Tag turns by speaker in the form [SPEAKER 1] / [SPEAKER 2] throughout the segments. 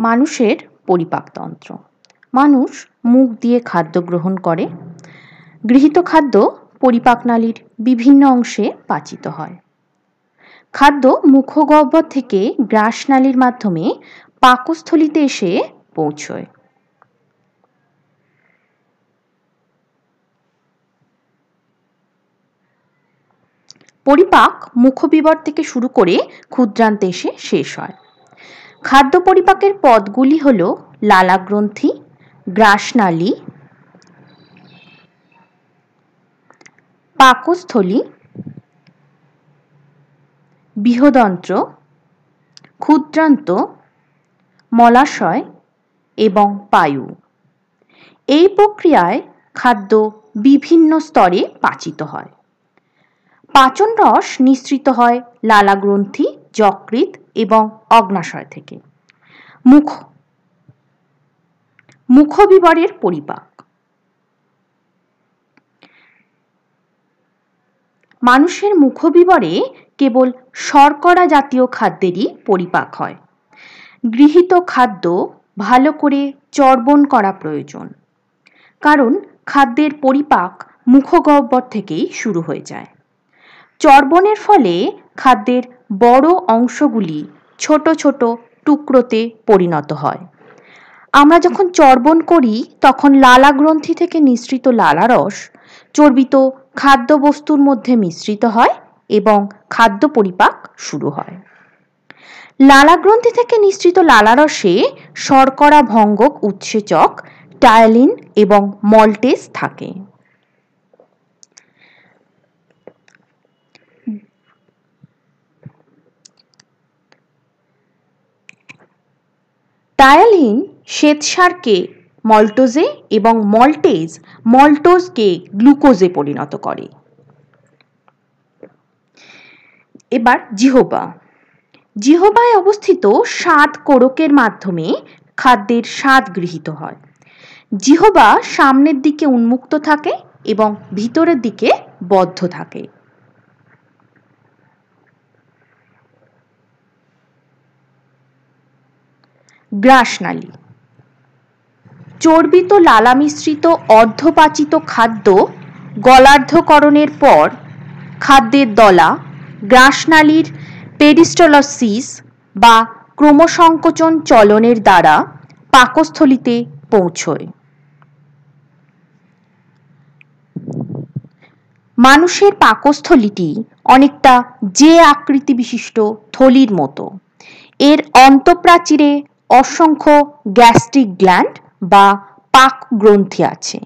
[SPEAKER 1] মানুষের পরিপাকতন্ত্র। মানুষ মুখ দিয়ে খাদ্য গ্রহণ করে। গৃহীত খাদ্য পরিপাকনালীর বিভিন্ন অংশে পাচিত হয়। খাদ্য মুখগহ্বর থেকে গ্রাসনালীর মাধ্যমে পাকস্থলীতে এসে পৌঁছয়। পরিপাক মুখবিবর থেকে শুরু করে ক্ষুদ্রান্তে এসে শেষ হয়। খাদ্য পরিপাকের পথগুলি হল লালাগ্রন্থি, গ্রাসনালী, পাকস্থলী, বৃহদন্ত্র, ক্ষুদ্রান্ত, মলাশয় এবং পায়ু। এই প্রক্রিয়ায় খাদ্য বিভিন্ন স্তরে পাচিত হয়। পাচন রস নিঃসৃত হয় লালাগ্রন্থি, যকৃৎ এবং অগ্ন্যাশয় থেকে। মুখবিবরের পরিপাক। মানুষের মুখবিবরে কেবল শর্করা জাতীয় খাদ্যেরই পরিপাক হয়। গৃহীত খাদ্য ভালো করে চর্বণ করা প্রয়োজন, কারণ খাদ্যের পরিপাক মুখগহ্বর থেকেই শুরু হয়ে যায়। চর্বণের ফলে খাদ্যের বড় অংশগুলি ছোট ছোট টুকরোতে পরিণত হয়। আমরা যখন চর্বণ করি তখন লালাগ্রন্থি থেকে নিঃসৃত লালারস চর্বিত খাদ্যবস্তুর মধ্যে মিশ্রিত হয় এবং খাদ্য পরিপাক শুরু হয়। লালাগ্রন্থি থেকে নিঃসৃত লালারসে শর্করা ভঙ্গক উৎসেচক টায়ালিন এবং মল্টেজ থাকে। টায়ালিন শ্বেতসারকে মল্টোজে এবং মল্টেজ মল্টোজকে গ্লুকোজে পরিণত করে। এবার জিহ্বা। জিহ্বায় অবস্থিত স্বাদ কোরকের মাধ্যমে খাদ্যের স্বাদ গৃহীত হয়। জিহ্বা সামনের দিকে উন্মুক্ত থাকে এবং ভিতরের দিকে বদ্ধ থাকে। গ্রাসনালী। চর্বিত লালা মিশ্রিত অর্ধপাচিত খাদ্য গলার্ধকরণের পর খাদ্যের দলা গ্রাসনালীর পেরিস্টালসিস বা ক্রমসংকোচন চলনের দ্বারা পাকস্থলীতে পৌঁছয়। মানুষের পাকস্থলীটি অনেকটা যে আকৃতি বিশিষ্ট থলির মতো। এর অন্তঃপ্রাচীরে অসংখ্য গ্যাস্ট্রিক গ্ল্যান্ড বা পাক গ্রন্থি আছে।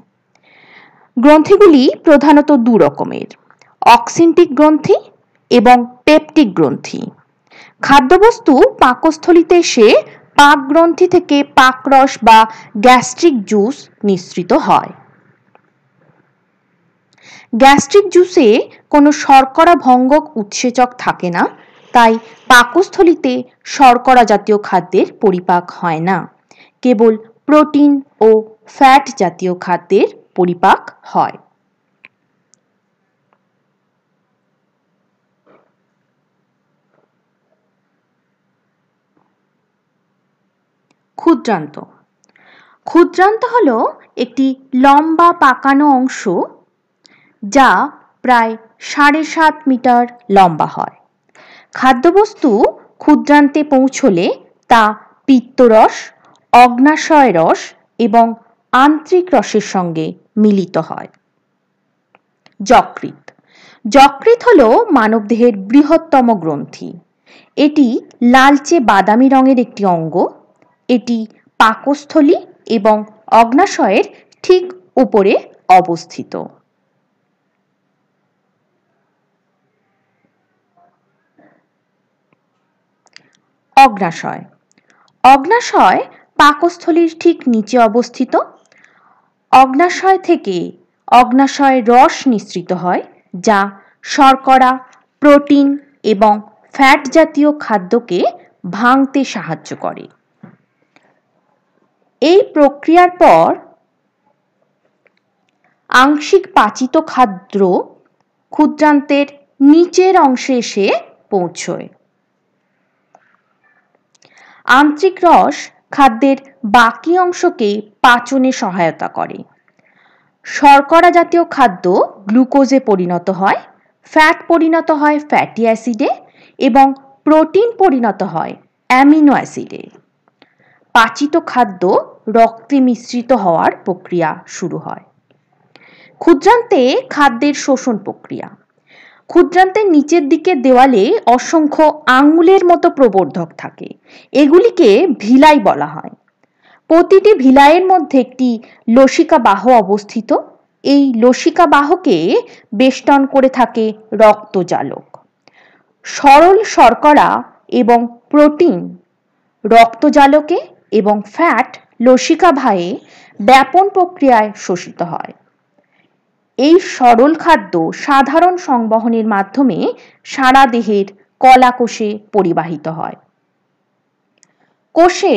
[SPEAKER 1] গ্রন্থিগুলি প্রধানত দু রকমের, অক্সিন্টিক গ্রন্থি এবং পেপটিক গ্রন্থি। খাদ্যবস্তু পাকস্থলীতে এসে পাক গ্রন্থি থেকে পাকরস বা গ্যাস্ট্রিক জুস নিঃসৃত হয়। গ্যাস্ট্রিক জুসে কোনো শর্করা ভঙ্গক উৎসেচক থাকে না, তাই পাকস্থলীতে শর্করা জাতীয় খাদ্যের পরিপাক হয় না। কেবল প্রোটিন ও ফ্যাট জাতীয় খাদ্যের পরিপাক হয়। ক্ষুদ্রান্ত। ক্ষুদ্রান্ত হল একটি লম্বা পাকানো অংশ যা প্রায় 7.5 মিটার লম্বা হয়। খাদ্যবস্তু ক্ষুদ্রান্তে পৌঁছলে তা পিত্তরস, অগ্ন্যাশয় রস এবং আন্ত্রিক রসের সঙ্গে মিলিত হয়। যকৃৎ। যকৃৎ হল মানবদেহের বৃহত্তম গ্রন্থি। এটি লালচে বাদামি রঙের একটি অঙ্গ। এটি পাকস্থলী এবং অগ্ন্যাশয়ের ঠিক উপরে অবস্থিত। অগ্ন্যাশয়। অগ্ন্যাশয় পাকস্থলীর ঠিক নিচে অবস্থিত। অগ্ন্যাশয় থেকে অগ্ন্যাশয় রস নিঃসৃত হয়, যা শর্করা, প্রোটিন এবং ফ্যাট জাতীয় খাদ্যকে ভাঙতে সাহায্য করে। এই প্রক্রিয়ার পর আংশিক পাচিত খাদ্য ক্ষুদ্রান্তের নিচের অংশে এসে পৌঁছয়। আন্ত্রিক রস খাদ্যের বাকি অংশকে পাচনে সহায়তা করে। শর্করা জাতীয় খাদ্য গ্লুকোজে পরিণত হয়, ফ্যাট পরিণত হয় ফ্যাটি অ্যাসিডে এবং প্রোটিন পরিণত হয় অ্যামিনো অ্যাসিডে। পাচিত খাদ্য রক্তে মিশ্রিত হওয়ার প্রক্রিয়া শুরু হয়। ক্ষুদ্রান্তে খাদ্যের শোষণ প্রক্রিয়া। ক্ষুদ্রান্তের নিচের দিকে দেওয়ালে অসংখ্য আঙুলের মতো প্রবর্ধক থাকে, এগুলিকে ভিলাই বলা হয়। প্রতিটি ভিলাইয়ের মধ্যে একটি লসিকা বাহ অবস্থিত। এই লসিকা বাহকে বেষ্টন করে থাকে রক্তজালক। সরল শর্করা এবং প্রোটিন রক্তজালকে এবং ফ্যাট লসিকা বাহে ব্যাপন প্রক্রিয়ায় শোষিত হয়। এই সরল খাদ্য সাধারণ সংবহনের মাধ্যমে সারা দেহের কলাকোষে পরিবাহিত হয়। কোষে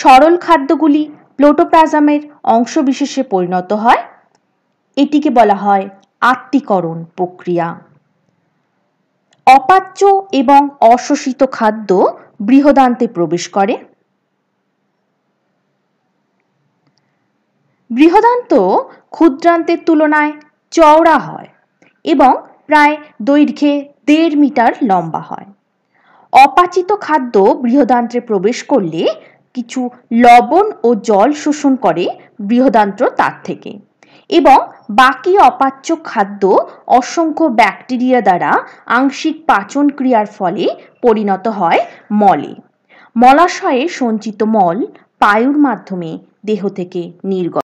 [SPEAKER 1] সরল খাদ্যগুলি প্রোটোপ্লাজমের অংশবিশেষে পরিণত হয়, এটিকে বলা হয় আত্তীকরণ প্রক্রিয়া। অপাচ্য এবং অশোষিত খাদ্য বৃহদান্তে প্রবেশ করে। বৃহদান্ত ক্ষুদ্রান্তের তুলনায় চওড়া হয় এবং প্রায় দৈর্ঘ্যে 1.5 মিটার লম্বা হয়। অপাচিত খাদ্য বৃহদান্ত্রে প্রবেশ করলে কিছু লবণ ও জল শোষণ করে বৃহদান্ত্র তার থেকে এবং বাকি অপাচ্য খাদ্য অসংখ্য ব্যাকটেরিয়া দ্বারা আংশিক পাচন ক্রিয়ার ফলে পরিণত হয় মলে। মলাশয়ে সঞ্চিত মল পায়ুর মাধ্যমে দেহ থেকে নির্গত